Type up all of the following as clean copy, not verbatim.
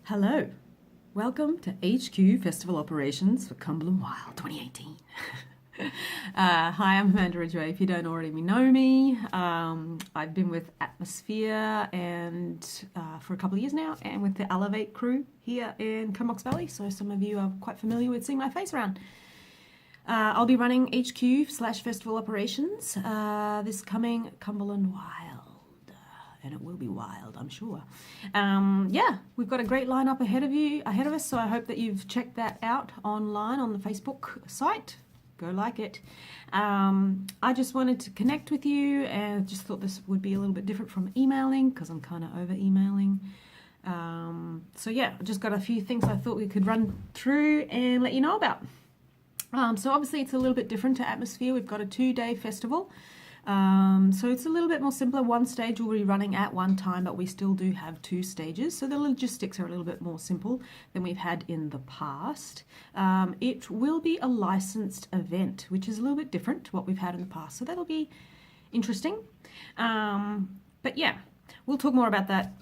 Hello, welcome to HQ Festival Operations for Cumberland Wild 2018. Hi, I'm Amanda Ridgway. If you don't already know me, I've been with Atmosphere and for a couple of years now, and with the Elevate crew here in Cumberland Valley. So some of you are quite familiar with seeing my face around. I'll be running HQ/Festival Operations this coming Cumberland Wild. And it will be wild, I'm sure. Yeah, we've got a great lineup ahead of us, so I hope that you've checked that out online on the Facebook site. Go like it. I just wanted to connect with you and just thought this would be a little bit different from emailing because I'm kind of over emailing. So yeah, I just got a few things I thought we could run through and let you know about. So obviously it's a little bit different to Atmosphere. We've got a 2-day festival. So it's a little bit more simpler. One stage will be running at one time, but we still do have 2 stages. So the logistics are a little bit more simple than we've had in the past. It will be a licensed event, which is a little bit different to what we've had in the past. So that'll be interesting. But yeah, we'll talk more about that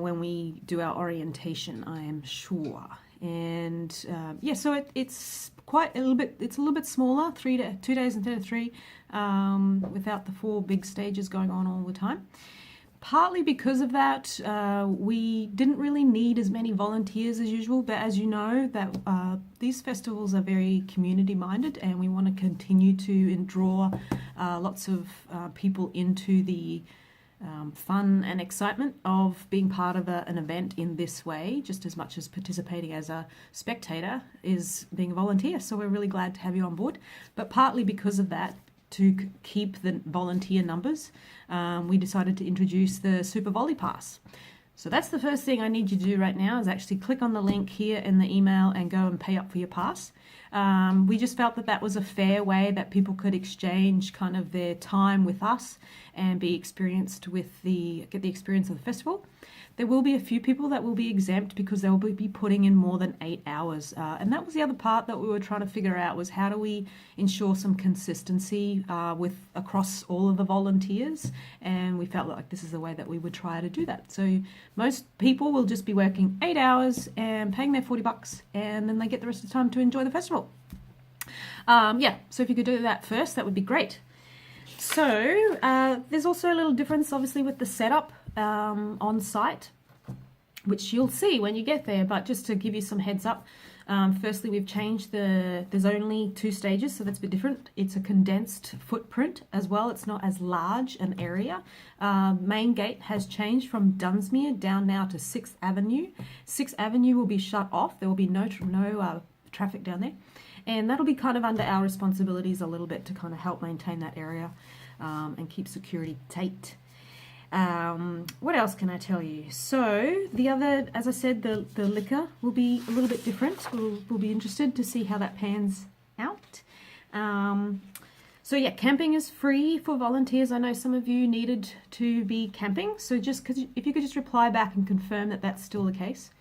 when we do our orientation, I am sure. And yeah, so it's quite a little bit. It's a little bit smaller, 2 days instead of 3, without the 4 big stages going on all the time. Partly because of that, we didn't really need as many volunteers as usual. But as you know, that these festivals are very community-minded, and we want to continue to draw lots of people into the fun and excitement of being part of an event in this way, just as much as participating as a spectator is being a volunteer. So we're really glad to have you on board. But partly because of that, to keep the volunteer numbers, we decided to introduce the Super Volley Pass. So that's the first thing I need you to do right now, is actually click on the link here in the email and go and pay up for your pass. We just felt that that was a fair way that people could exchange kind of their time with us and be experienced with get the experience of the festival. There will be a few people that will be exempt because they will be putting in more than 8 hours. And that was the other part that we were trying to figure out, was how do we ensure some consistency across all of the volunteers. And we felt like this is the way that we would try to do that. So most people will just be working 8 hours and paying their $40, and then they get the rest of the time to enjoy the festival. Yeah, so if you could do that first, that would be great. So there's also a little difference, obviously, with the setup on site, which you'll see when you get there. But just to give you some heads up, firstly, we've changed there's only 2 stages, so that's a bit different. It's a condensed footprint as well. It's not as large an area. Main gate has changed from Dunsmuir down now to 6th Avenue. 6th Avenue will be shut off. There will be no traffic down there. And that'll be kind of under our responsibilities a little bit to kind of help maintain that area and keep security tight. What else can I tell you? So the other, as I said, the liquor will be a little bit different. We'll be interested to see how that pans out. So yeah, camping is free for volunteers. I know some of you needed to be camping, so if you could just reply back and confirm that that's still the case.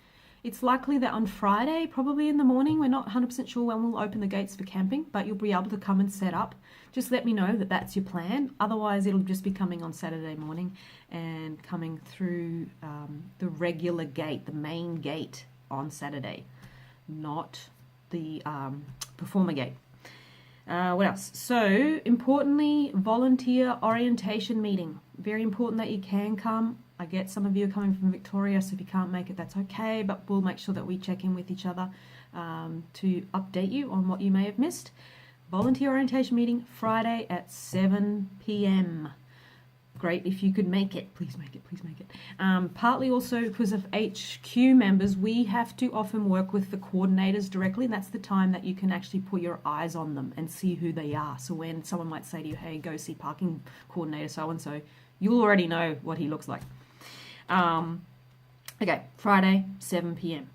It's likely that on Friday, probably in the morning, we're not 100% sure when we'll open the gates for camping, but you'll be able to come and set up. Just let me know that that's your plan. Otherwise, it'll just be coming on Saturday morning and coming through the regular gate, the main gate on Saturday, not the performer gate. What else? So, importantly, volunteer orientation meeting. Very important that you can come. I get some of you are coming from Victoria, so if you can't make it, that's okay, but we'll make sure that we check in with each other to update you on what you may have missed. Volunteer orientation meeting Friday at 7 p.m. Great if you could make it. Please make it, please make it. Partly also because of HQ members, we have to often work with the coordinators directly, and that's the time that you can actually put your eyes on them and see who they are. So when someone might say to you, hey, go see parking coordinator so-and-so, you'll already know what he looks like. Okay, Friday, 7 p.m.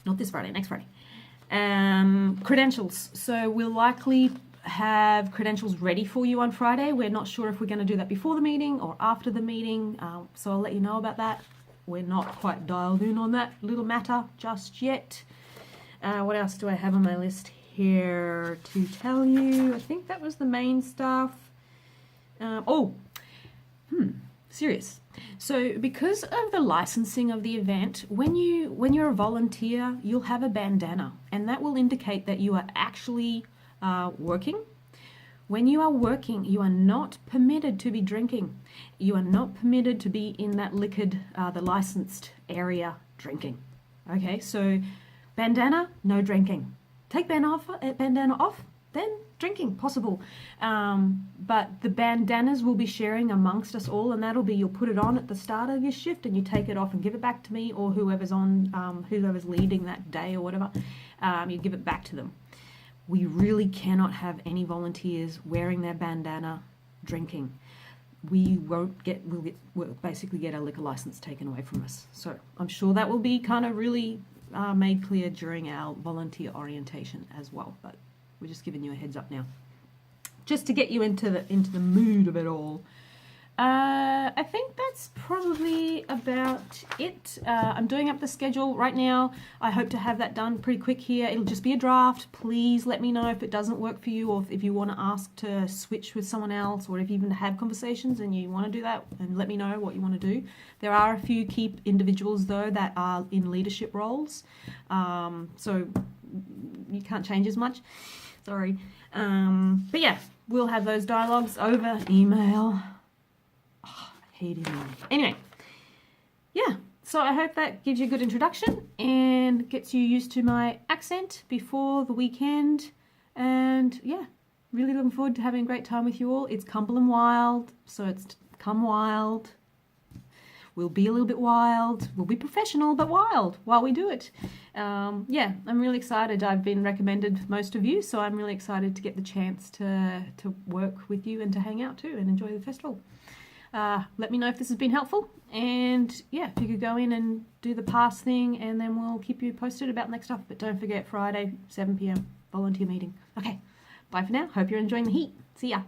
Not this Friday, next Friday. Credentials. So we'll likely have credentials ready for you on Friday. We're not sure if we're going to do that before the meeting or after the meeting, so I'll let you know about that. We're not quite dialed in on that little matter just yet. What else do I have on my list here to tell you? I think that was the main stuff. Serious. So because of the licensing of the event, when you're a volunteer, you'll have a bandana, and that will indicate that you are actually working. When you are working, you are not permitted to be drinking. You are not permitted to be in that liquored, the licensed area drinking. Okay, so bandana, no drinking. Take bandana off, then drinking possible. But the bandanas will be sharing amongst us all, and that'll be, you'll put it on at the start of your shift and you take it off and give it back to me, or whoever's whoever's leading that day or whatever, you give it back to them. We really cannot have any volunteers wearing their bandana drinking. We'll basically get our liquor license taken away from us. So I'm sure that will be kind of really made clear during our volunteer orientation as well, but we're just giving you a heads up now, just to get you into the mood of it all. I think that's probably about it. I'm doing up the schedule right now. I hope to have that done pretty quick here. It'll just be a draft. Please let me know if it doesn't work for you, or if you want to ask to switch with someone else, or if you even have conversations and you want to do that, and let me know what you want to do. There are a few key individuals though that are in leadership roles, so you can't change as much. Sorry. But yeah, we'll have those dialogues over email. Anyway, yeah, so I hope that gives you a good introduction and gets you used to my accent before the weekend. And yeah, really looking forward to having a great time with you all. It's Cumberland Wild, so it's come wild. We'll be a little bit wild. We'll be professional, but wild while we do it. Yeah, I'm really excited. I've been recommended most of you, so I'm really excited to get the chance to work with you and to hang out too and enjoy the festival. Let me know if this has been helpful, and yeah, if you could go in and do the pass thing, and then we'll keep you posted about next stuff. But don't forget, Friday 7 p.m. volunteer meeting. Okay, bye for now. Hope you're enjoying the heat. See ya.